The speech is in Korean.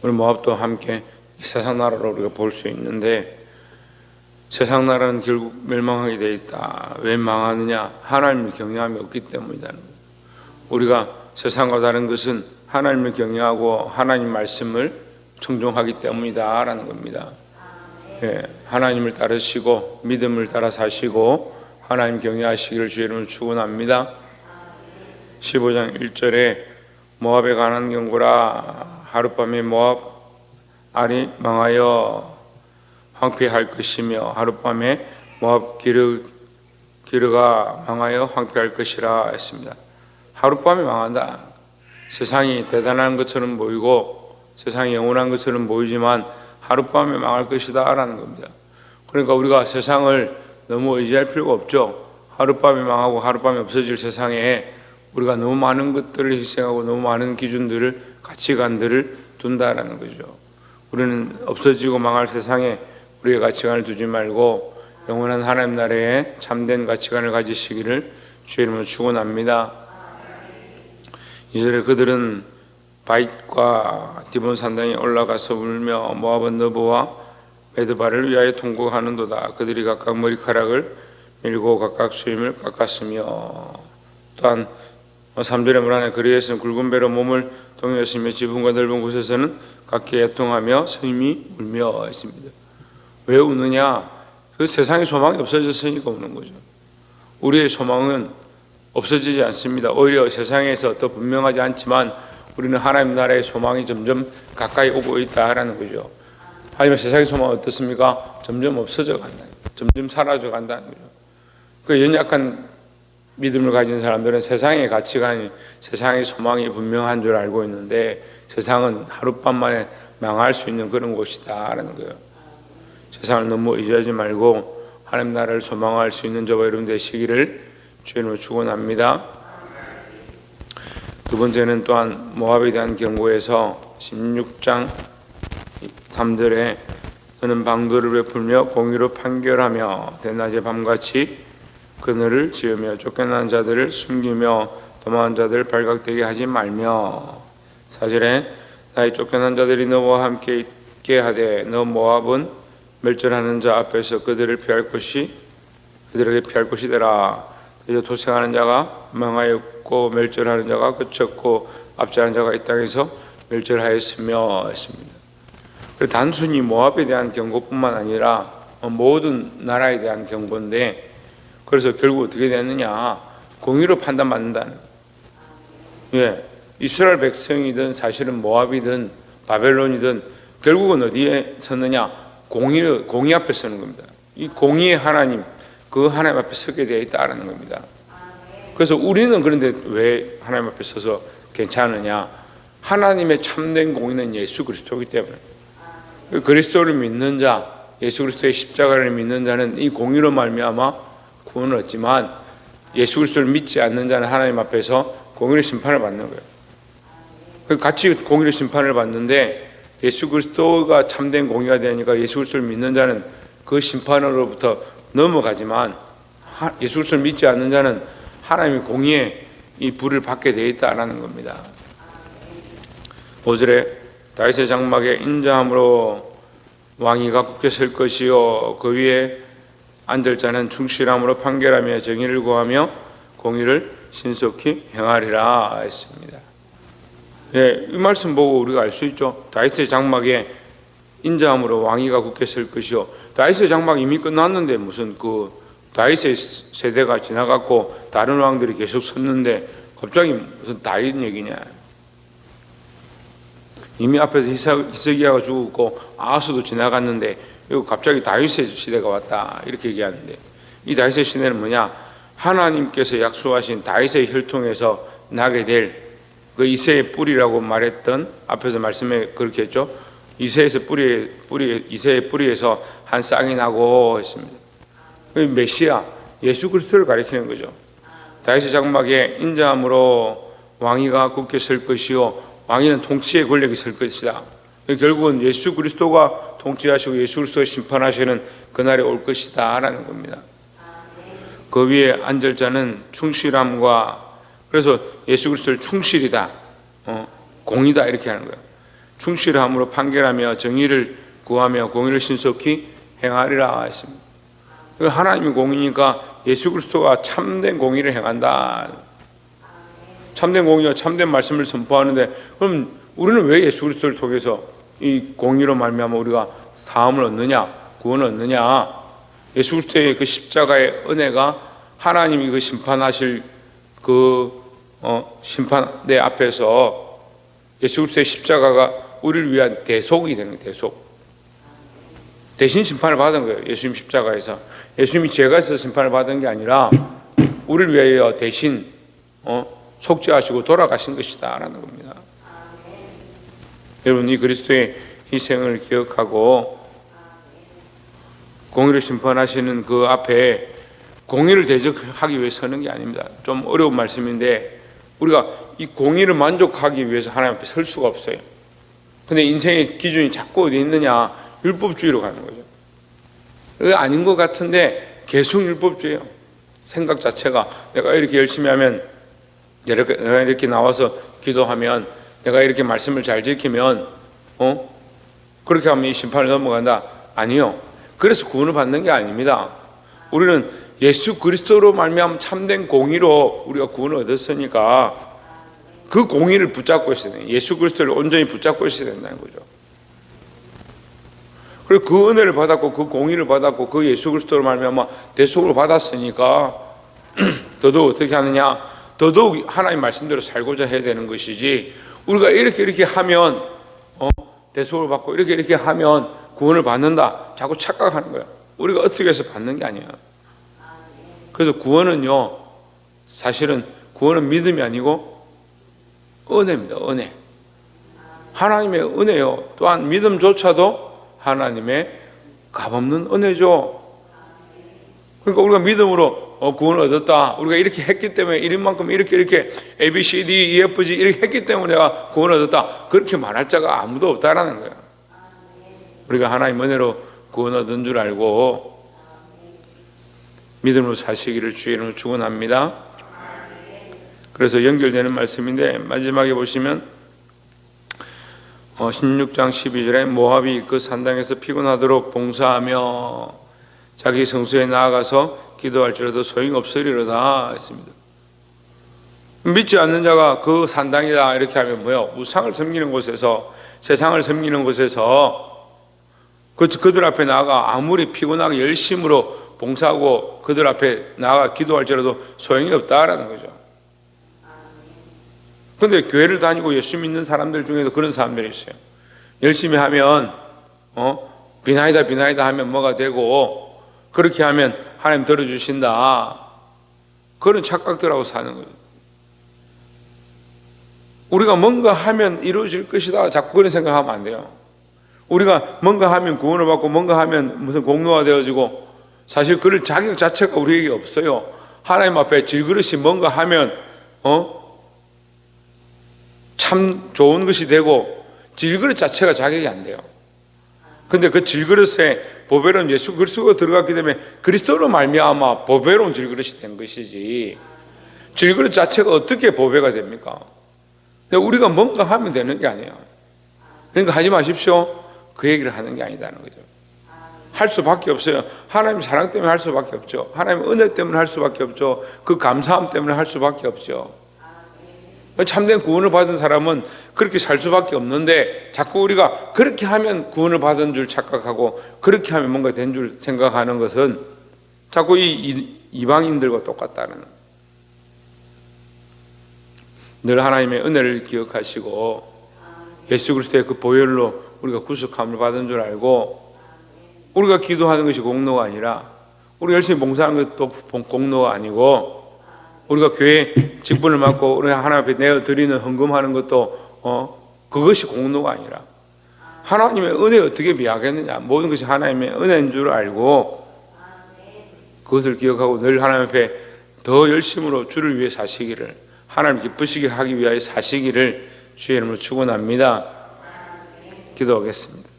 우리 모압도 함께 세상 나라로 우리가 볼 수 있는데, 세상 나라는 결국 멸망하게 되어 있다. 왜 망하느냐? 하나님을 경외함이 없기 때문이다. 우리가 세상과 다른 것은 하나님을 경외하고 하나님 말씀을 청종하기 때문이다 라는 겁니다. 하나님을 따르시고 믿음을 따라 사시고 하나님 경외하시기를 주의 이름으로 축원합니다. 15장 1절에 모압에 관한 경고라. 하룻밤에 모압 알이 망하여 황폐할 것이며 하룻밤에 모압 기르가 망하여 황폐할 것이라 했습니다. 하룻밤에 망한다. 세상이 대단한 것처럼 보이고 세상이 영원한 것처럼 보이지만 하룻밤에 망할 것이다 라는 겁니다. 그러니까 우리가 세상을 너무 의지할 필요가 없죠. 하룻밤에 망하고 하룻밤에 없어질 세상에 우리가 너무 많은 것들을 희생하고 너무 많은 기준들을, 가치관들을 둔다라는 거죠. 우리는 없어지고 망할 세상에 우리의 가치관을 두지 말고 영원한 하나님 나라에 참된 가치관을 가지시기를 주의 이름으로 축원합니다. 이절에 그들은 바잇과 디본 산당에 올라가서 울며 모압은 너보와 메드바를 위하여 통곡하는도다. 그들이 각각 머리카락을 밀고 각각 수임을 깎았으며, 또한 3절에 뭐라냐? 그리에서는 굵은 배로 몸을 동요했으며 지붕과 넓은 곳에서는 각기 애통하며 스님이 울며 했습니다. 왜 우느냐? 그 세상의 소망이 없어졌으니까 우는 거죠. 우리의 소망은 없어지지 않습니다. 오히려 세상에서 더 분명하지 않지만 우리는 하나님 나라의 소망이 점점 가까이 오고 있다라는 거죠. 하지만 세상의 소망은 어떻습니까? 점점 없어져 간다. 점점 사라져 간다는 거죠. 그 연약한 믿음을 가진 사람들은 세상의 가치관이, 세상의 소망이 분명한 줄 알고 있는데 세상은 하룻밤 만에 망할 수 있는 그런 곳이다라는 거예요. 세상을 너무 의지하지 말고 하나님 나라를 소망할 수 있는 저와 여러분 되시기를 주님으로 축원합니다. 두 번째는 또한 모압에 대한 경고에서 16장 3절에 그는 방도를 베풀며 공의로 판결하며 대낮에 밤같이 그늘을 지으며 쫓겨난 자들을 숨기며 도망한 자들을 발각되게 하지 말며, 4절에 나의 쫓겨난 자들이 너와 함께 있게 하되 너 모압은 멸절하는 자 앞에서 그들에게 피할 곳이 되라. 그저 도생하는 자가 망하였고 멸절하는 자가 그쳤고 압제하는 자가 이 땅에서 멸절하였으며 했습니다. 단순히 모압에 대한 경고뿐만 아니라 모든 나라에 대한 경고인데, 그래서 결국 어떻게 됐느냐? 공의로 판단받는다는 거예요. 이스라엘 백성이든 사실은 모압이든 바벨론이든 결국은 어디에 섰느냐? 공의 앞에 서는 겁니다. 이 공의의 하나님, 그 하나님 앞에 서게 되어 있다는 겁니다. 그래서 우리는 그런데 왜 하나님 앞에 서서 괜찮으냐? 하나님의 참된 공의는 예수 그리스도이기 때문에. 그리스도를 믿는 자, 예수 그리스도의 십자가를 믿는 자는 이 공의로 말미암아 구원을 얻지만, 예수 그리스도를 믿지 않는 자는 하나님 앞에서 공의의 심판을 받는 거예요. 같이 공의의 심판을 받는데 예수 그리스도가 참된 공의가 되니까 예수 그리스도를 믿는 자는 그 심판으로부터 넘어가지만, 예수 그리스도를 믿지 않는 자는 하나님의 공의의 이 불을 받게 되어 있다라는 겁니다. 5절에 다윗의 장막에 인자함으로 왕위가 굳게 설 것이요 그 위에 앉을 자는 충실함으로 판결하며 정의를 구하며 공의를 신속히 행하리라 했습니다. 이 말씀 보고 우리가 알 수 있죠. 다윗의 장막에 인자함으로 왕위가 굳게 설 것이요. 다윗의 장막이 이미 끝났는데 무슨 그 다윗의 세대가 지나갔고 다른 왕들이 계속 섰는데 갑자기 무슨 다윗 얘기냐? 이미 앞에서 히스기야가 죽었고 아하스도 지나갔는데 이거 갑자기 다윗의 시대가 왔다 이렇게 얘기하는데, 이 다윗의 시대는 뭐냐? 하나님께서 약속하신 다윗의 혈통에서 나게 될 그 이새의 뿌리라고 말했던, 앞에서 말씀에 그렇게 했죠. 이새의 뿌리에서 한 쌍이 나고 했습니다. 메시아 예수 그리스도를 가리키는 거죠. 다윗의 장막에 인자함으로 왕위가 굳게 설 것이요 왕위는 통치의 권력이 설 것이다. 결국은 예수 그리스도가 통치하시고 예수 그리스도가 심판하시는 그날이 올 것이다 라는 겁니다. 그 위에 앉을 자는 충실함과, 그래서 예수 그리스도를 충실이다, 공의다 이렇게 하는 거예요. 충실함으로 판결하며 정의를 구하며 공의를 신속히 행하리라 했습니다. 하나님이 공의니까 예수 그리스도가 참된 공의를 행한다. 참된 공의와 참된 말씀을 선포하는데, 그럼 우리는 왜 예수 그리스도를 통해서 이 공의로 말미암아 우리가 사함을 얻느냐, 구원을 얻느냐? 예수 그리스도의 그 십자가의 은혜가 하나님이 그 심판하실 그 심판대 앞에서 예수 그리스도의 십자가가 우리를 위한 대속이 된 거예요. 대속. 대신 심판을 받은 거예요. 예수님 십자가에서. 예수님이 죄가 있어서 심판을 받은 게 아니라 우리를 위하여 대신 속죄하시고 돌아가신 것이다 라는 겁니다. 여러분, 이 그리스도의 희생을 기억하고 공의를 심판하시는 그 앞에 공의를 대적하기 위해 서는 게 아닙니다. 좀 어려운 말씀인데, 우리가 이 공의를 만족하기 위해서 하나님 앞에 설 수가 없어요. 근데 인생의 기준이 자꾸 어디 있느냐? 율법주의로 가는 거죠. 그게 아닌 것 같은데 계속 율법주의예요. 생각 자체가 내가 이렇게 열심히 하면, 내가 이렇게 나와서 기도하면, 내가 이렇게 말씀을 잘 지키면 그렇게 하면 이 심판을 넘어간다. 아니요. 그래서 구원을 받는 게 아닙니다. 우리는 예수 그리스도로 말미암아 참된 공의로 우리가 구원을 얻었으니까 그 공의를 붙잡고 있어야 돼요. 예수 그리스도를 온전히 붙잡고 있어야 된다는 거죠. 그리고 그 은혜를 받았고 그 공의를 받았고 그 예수 그리스도로 말미암아 대속을 받았으니까 더더욱 어떻게 하느냐? 더더욱 하나님 말씀대로 살고자 해야 되는 것이지, 우리가 이렇게 하면 대속을 받고 이렇게 하면 구원을 받는다 자꾸 착각하는 거예요. 우리가 어떻게 해서 받는 게 아니에요. 그래서 구원은요, 사실은 구원은 믿음이 아니고 은혜입니다. 은혜. 하나님의 은혜요. 또한 믿음조차도 하나님의 값없는 은혜죠. 그러니까 우리가 믿음으로 구원을 얻었다. 우리가 이렇게 했기 때문에 이만큼 이렇게 A, B, C, D, E, F, G 이렇게 했기 때문에 내가 구원을 얻었다. 그렇게 말할 자가 아무도 없다라는 거예요. 우리가 하나님 은혜로 구원 얻은 줄 알고 믿음으로 사시기를 주의 이름으로 축원합니다. 그래서 연결되는 말씀인데, 마지막에 보시면 16장 12절에 모압이 그 산당에서 피곤하도록 봉사하며 자기 성소에 나아가서 기도할지라도 소용없으리로다 했습니다. 믿지 않는 자가 그 산당이다 이렇게 하면 뭐요? 우상을 섬기는 곳에서, 세상을 섬기는 곳에서 그들 앞에 나아가 아무리 피곤하게 열심으로 봉사하고 그들 앞에 나아가 기도할지라도 소용이 없다라는 거죠. 그런데 교회를 다니고 예수 믿는 사람들 중에도 그런 사람들이 있어요. 열심히 하면 비나이다 하면 뭐가 되고, 그렇게 하면 하나님 들어주신다, 그런 착각들하고 사는 거예요. 우리가 뭔가 하면 이루어질 것이다 자꾸 그런 생각하면 안 돼요. 우리가 뭔가 하면 구원을 받고 뭔가 하면 무슨 공로가 되어지고, 사실 그럴 자격 자체가 우리에게 없어요. 하나님 앞에 질그릇이 뭔가 하면 참 좋은 것이 되고, 질그릇 자체가 자격이 안 돼요. 근데 그 질그릇에 보배로운 예수 그리스도가 들어갔기 때문에 그리스도로 말미암아 보배로운 질그릇이 된 것이지, 질그릇 자체가 어떻게 보배가 됩니까? 근데 우리가 뭔가 하면 되는 게 아니에요. 그러니까 하지 마십시오. 그 얘기를 하는 게 아니다는 거죠. 할 수밖에 없어요. 하나님 사랑 때문에 할 수밖에 없죠. 하나님 은혜 때문에 할 수밖에 없죠. 그 감사함 때문에 할 수밖에 없죠. 참된 구원을 받은 사람은 그렇게 살 수밖에 없는데, 자꾸 우리가 그렇게 하면 구원을 받은 줄 착각하고 그렇게 하면 뭔가 된 줄 생각하는 것은 자꾸 이 이방인들과 똑같다는, 늘 하나님의 은혜를 기억하시고 예수 그리스도의 그 보혈로 우리가 구속함을 받은 줄 알고, 우리가 기도하는 것이 공로가 아니라, 우리가 열심히 봉사하는 것도 공로가 아니고, 우리가 교회 직분을 맡고 우리가 하나님 앞에 내어드리는 헌금하는 것도 그것이 공로가 아니라, 하나님의 은혜에 어떻게 비하겠느냐, 모든 것이 하나님의 은혜인 줄 알고 그것을 기억하고 늘 하나님 앞에 더 열심으로 주를 위해 사시기를, 하나님 기쁘시게 하기 위하여 사시기를 주의 이름으로 축원합니다. 기도하겠습니다.